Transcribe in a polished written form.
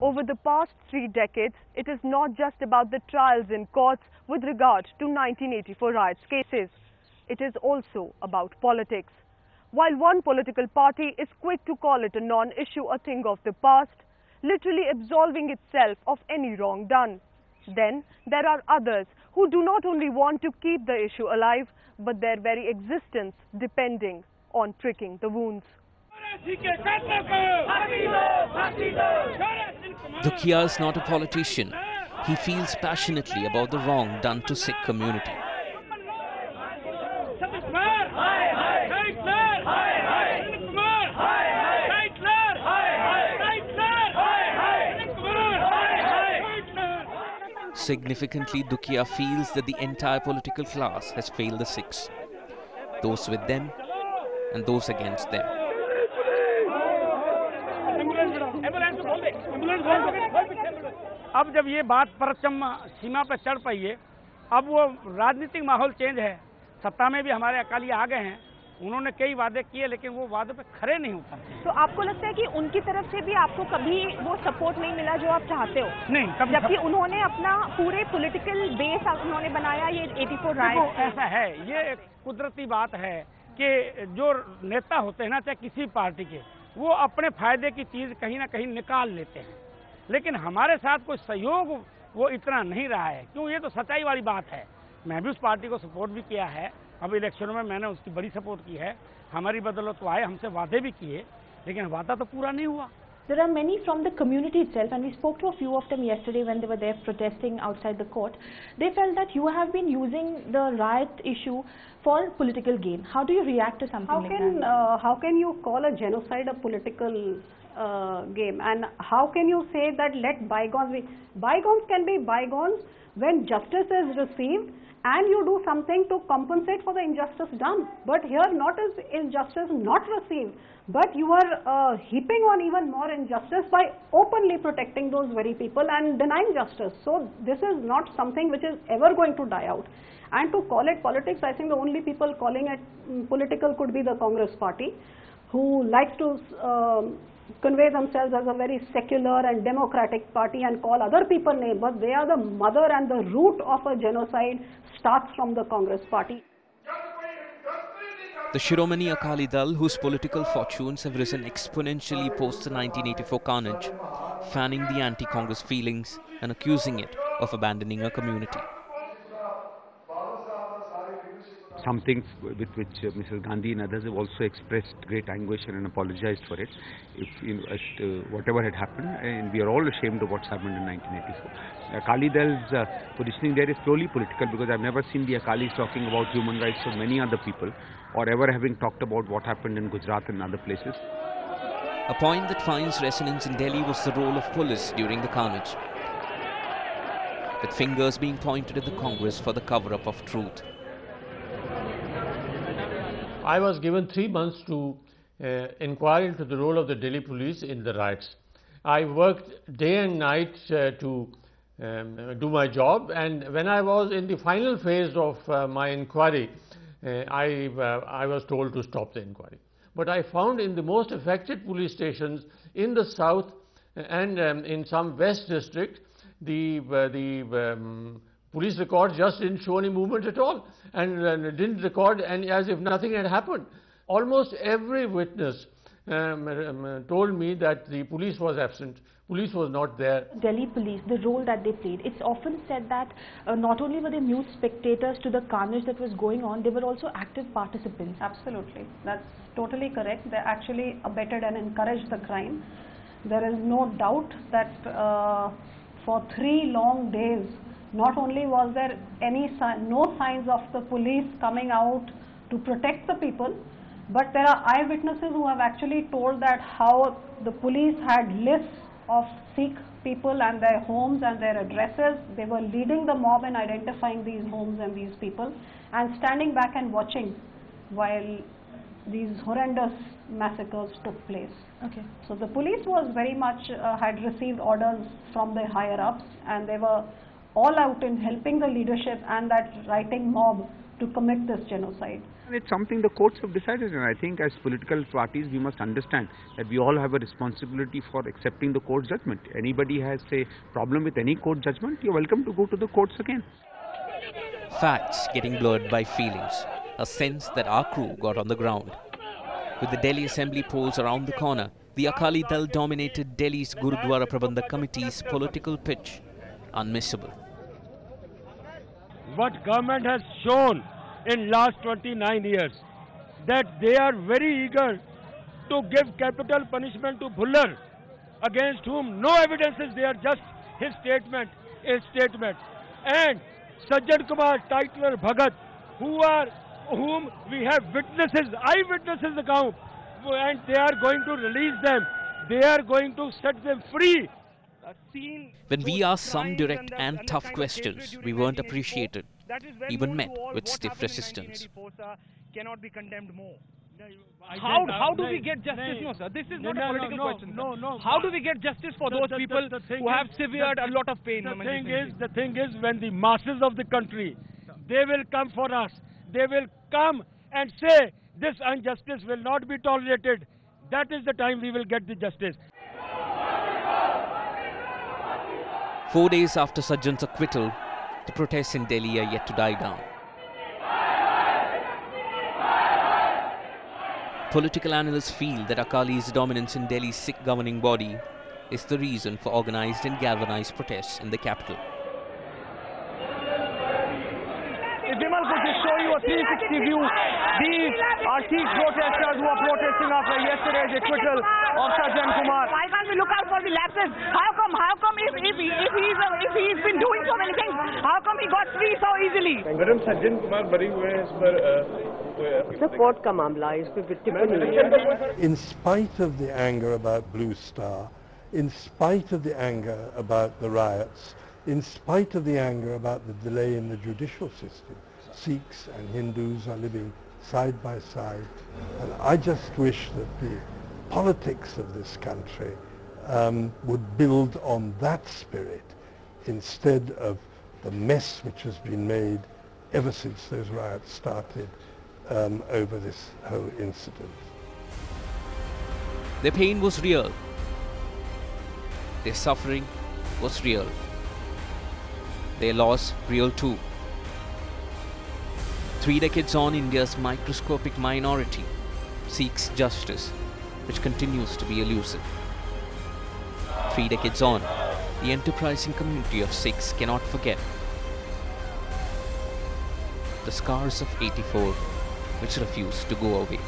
Over the past 3 decades, it is not just about the trials in courts with regard to 1984 riots cases. It is also about politics. While one political party is quick to call it a non-issue, a thing of the past, literally absolving itself of any wrong done, then there are others who do not only want to keep the issue alive, but their very existence depending on pricking the wounds. Dukia is not a politician. He feels passionately about the wrong done to Sikh community. Significantly, Dukia feels that the entire political class has failed the Sikhs, those with them and those against them. अब जब ये बात परचम सीमा पर चढ़ पाई है, अब वो राजनीतिक माहौल चेंज है। सत्ता में भी हमारे अकाली आ गए हैं, उन्होंने कई वादे किए लेकिन वो वादे पे खरे नहीं उतरते। तो आपको लगता है कि उनकी तरफ से भी आपको कभी वो सपोर्ट नहीं मिला जो आप चाहते हो? नहीं, कभी। जबकि उन्होंने अपना पूरे पॉलिटिकल बेस उन्होंने बनाया ये 84 राइट। ऐसा है, ये एक कुदरती बात है कि जो नेता होते हैं ना, चाहे किसी पार्टी के, वो अपने फायदे की चीज कहीं ना कहीं निकाल लेते हैं, लेकिन हमारे साथ कोई सहयोग वो इतना नहीं रहा है। क्यों? ये तो सच्चाई वाली बात है। मैं भी उस पार्टी को सपोर्ट भी किया है, अब इलेक्शनों में मैंने उसकी बड़ी सपोर्ट की है। हमारी बदौलत तो आए, हमसे वादे भी किए, लेकिन वादा तो पूरा नहीं हुआ। There are many from the community itself, and we spoke to a few of them yesterday when they were there protesting outside the court. They felt that you have been using the riot issue for political gain. How do you react to something like that? How can you call a genocide a political game? And how can you say that let bygones be? Bygones can be bygones when justice is received and you do something to compensate for the injustice done. But here not is justice not received, but you are heaping on even more injustice by openly protecting those very people and denying justice. So this is not something which is ever going to die out. And to call it politics, I think the only people calling it political could be the Congress party, who likes to convey themselves as a very secular and democratic party and call other people names, but they are the mother and the root of a genocide starts from the Congress party. The Shiromani Akali Dal, whose political fortunes have risen exponentially post the 1984 carnage, fanning the anti-Congress feelings and accusing it of abandoning a community. Some things with which Mrs. Gandhi and others have also expressed great anguish and apologized for it. If whatever had happened, and we are all ashamed of what's happened in 1984. Akali Dal's positioning there is purely political, because I've never seen the Akalis talking about human rights of many other people, or ever having talked about what happened in Gujarat and other places. A point that finds resonance in Delhi was the role of police during the carnage, with fingers being pointed at the Congress for the cover-up of truth. I was given 3 months to inquire into the role of the Delhi police in the riots. I worked day and night to do my job, and when I was in the final phase of my inquiry, I was told to stop the inquiry. But I found in the most affected police stations in the south and in some west district, the police records just didn't show any movement at all, and didn't record and as if nothing had happened. Almost every witness told me that the police was absent, police was not there. Delhi police, the role that they played, it's often said that not only were they mute spectators to the carnage that was going on, they were also active participants. Absolutely, that's totally correct. They actually abetted and encouraged the crime. There is no doubt that for 3 long days, not only was there no signs of the police coming out to protect the people, but there are eyewitnesses who have actually told that how the police had lists of Sikh people and their homes and their addresses. They were leading the mob in identifying these homes and these people, and standing back and watching while these horrendous massacres took place. Okay. So the police was very much had received orders from the higher ups, and they were all out in helping the leadership and that rioting mob to commit this genocide? It's something the courts have decided, and I think as political parties we must understand that we all have a responsibility for accepting the court judgment. Anybody has a problem with any court judgment, you're welcome to go to the courts again. Facts getting blurred by feelings, a sense that our crew got on the ground. With the Delhi Assembly polls around the corner, the Akali Dal dominated Delhi's Gurudwara Prabandhak Committee's political pitch unmissable. What government has shown in last 29 years, that they are very eager to give capital punishment to Bhullar, against whom no evidence is there, just his statement, and Sajjan Kumar, Titler, Bhagat, whom we have witnesses, eyewitnesses account, and they are going to release them. They are going to set them free. When we asked some direct and tough questions, we weren't appreciated, even met with stiff resistance. Cannot be condemned more. How do we get justice? No, sir. This is not a political question. No. How do we get justice for those people who have severed a lot of pain? The thing is, when the masses of the country, they will come for us. They will come and say, this injustice will not be tolerated. That is the time we will get the justice. 4 days after Sajjan's acquittal, the protests in Delhi are yet to die down. Political analysts feel that Akali's dominance in Delhi's Sikh governing body is the reason for organized and galvanized protests in the capital. If Vimal could just show you a 360 view, these are Sikh protesters who are protesting after yesterday's acquittal of Sajjan Kumar. Why can't we look out for the lapses? How come if he's been doing so many things, how come he got free so easily? Madam Sajjan Kumar bari hue hain is par court ka मामला है, इस पे टिप्पणी है. In spite of the anger about Blue Star, in spite of the anger about the riots, in spite of the anger about the delay in the judicial system, Sikhs and Hindus are living side by side, and I just wish that the politics of this country would build on that spirit instead of the mess which has been made ever since those riots started over this whole incident. Their pain was real. Their suffering was real. Their loss real too. 3 decades on, India's microscopic minority seeks justice, which continues to be elusive. 3 decades on, the enterprising community of Sikhs cannot forget the scars of '84, which refuse to go away.